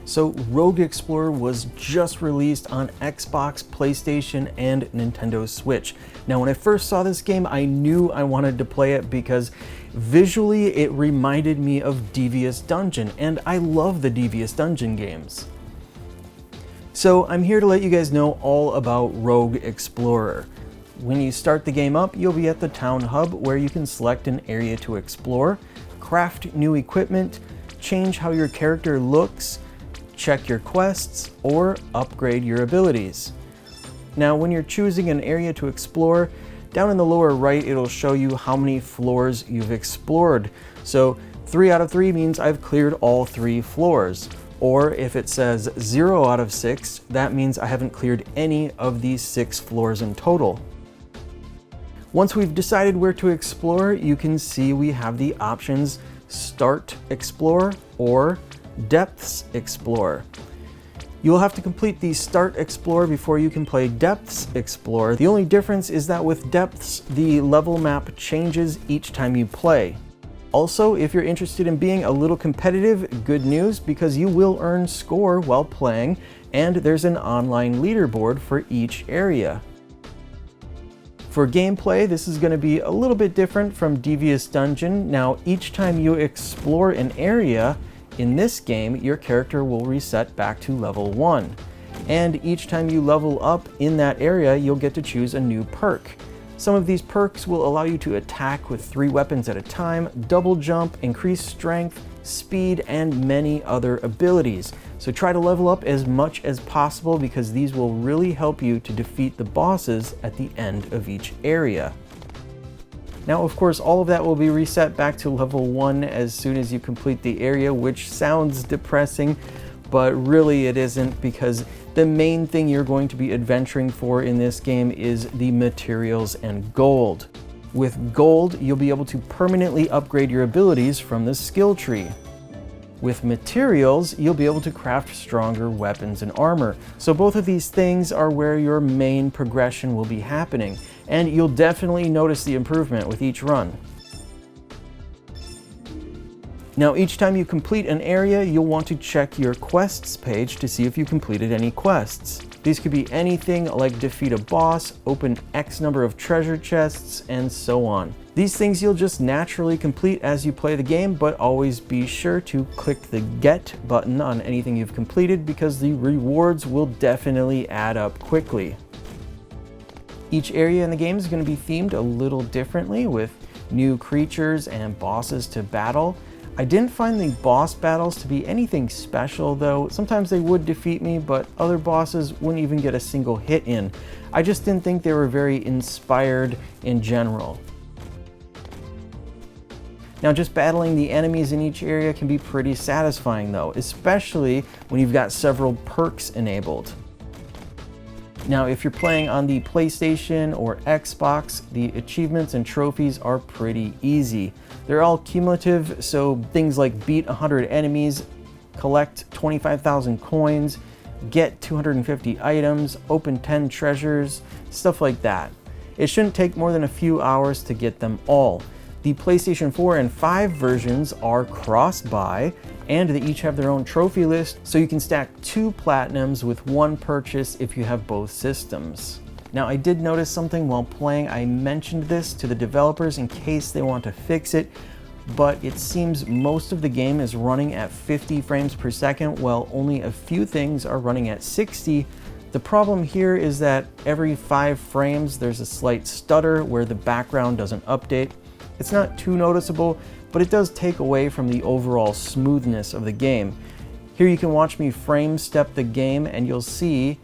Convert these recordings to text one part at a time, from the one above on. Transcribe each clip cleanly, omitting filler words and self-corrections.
So Rogue Explorer was just released on Xbox, PlayStation, and Nintendo Switch. Now when I first saw this game, I knew I wanted to play it because visually it reminded me of Devious Dungeon, and I love the Devious Dungeon games. So I'm here to let you guys know all about Rogue Explorer. When you start the game up, you'll be at the town hub where you can select an area to explore, craft new equipment, change how your character looks, check your quests, or upgrade your abilities. Now, when you're choosing an area to explore, down in the lower right, it'll show you how many floors you've explored. So 3 out of 3 means I've cleared all 3 floors. Or if it says 0 out of 6, that means I haven't cleared any of these 6 floors in total. Once we've decided where to explore, you can see we have the options Start Explore or Depths Explore. You'll have to complete the Start Explore before you can play Depths Explore. The only difference is that with Depths, the level map changes each time you play. Also, if you're interested in being a little competitive, good news, because you will earn score while playing, and there's an online leaderboard for each area. For gameplay, this is going to be a little bit different from Devious Dungeon. Now, each time you explore an area in this game, your character will reset back to level 1. And each time you level up in that area, you'll get to choose a new perk. Some of these perks will allow you to attack with 3 weapons at a time, double jump, increase strength, speed, and many other abilities. So try to level up as much as possible because these will really help you to defeat the bosses at the end of each area. Now, of course, all of that will be reset back to level 1 as soon as you complete the area, which sounds depressing, but really it isn't, because the main thing you're going to be adventuring for in this game is the materials and gold. With gold, you'll be able to permanently upgrade your abilities from the skill tree. With materials, you'll be able to craft stronger weapons and armor. So both of these things are where your main progression will be happening, and you'll definitely notice the improvement with each run. Now, each time you complete an area, you'll want to check your quests page to see if you completed any quests. These could be anything like defeat a boss, open X number of treasure chests, and so on. These things you'll just naturally complete as you play the game, but always be sure to click the Get button on anything you've completed because the rewards will definitely add up quickly. Each area in the game is going to be themed a little differently with new creatures and bosses to battle. I didn't find the boss battles to be anything special though. Sometimes they would defeat me, but other bosses wouldn't even get a single hit in. I just didn't think they were very inspired in general. Now, just battling the enemies in each area can be pretty satisfying though, especially when you've got several perks enabled. Now, if you're playing on the PlayStation or Xbox, the achievements and trophies are pretty easy. They're all cumulative, so things like beat 100 enemies, collect 25,000 coins, get 250 items, open 10 treasures, stuff like that. It shouldn't take more than a few hours to get them all. The PlayStation 4 and 5 versions are cross-buy, and they each have their own trophy list, so you can stack 2 platinums with 1 purchase if you have both systems. Now, I did notice something while playing. I mentioned this to the developers in case they want to fix it, but it seems most of the game is running at 50 frames per second, while only a few things are running at 60. The problem here is that every 5 frames there's a slight stutter where the background doesn't update. It's not too noticeable, but it does take away from the overall smoothness of the game. Here you can watch me frame step the game and you'll see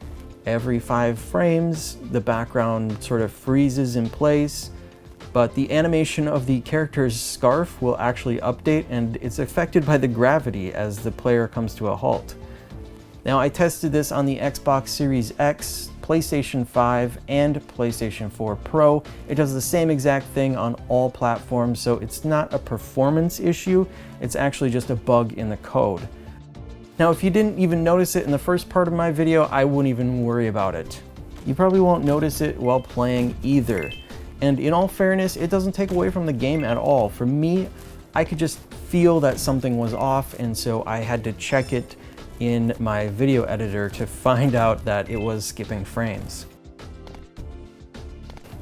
every 5 frames the background sort of freezes in place, but the animation of the character's scarf will actually update, and it's affected by the gravity as the player comes to a halt. Now, I tested this on the Xbox Series X, PlayStation 5, and PlayStation 4 Pro. It does the same exact thing on all platforms, so it's not a performance issue, it's actually just a bug in the code. Now, if you didn't even notice it in the first part of my video, I wouldn't even worry about it. You probably won't notice it while playing either. And in all fairness, it doesn't take away from the game at all. For me, I could just feel that something was off, and so I had to check it in my video editor to find out that it was skipping frames.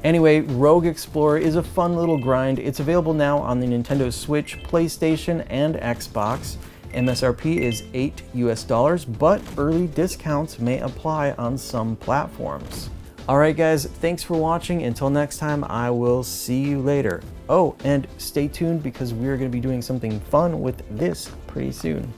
Anyway, Rogue Explorer is a fun little grind. It's available now on the Nintendo Switch, PlayStation, and Xbox. MSRP is $8 US, but early discounts may apply on some platforms. Alright guys, thanks for watching. Until next time, I will see you later. Oh, and stay tuned because we're going to be doing something fun with this pretty soon.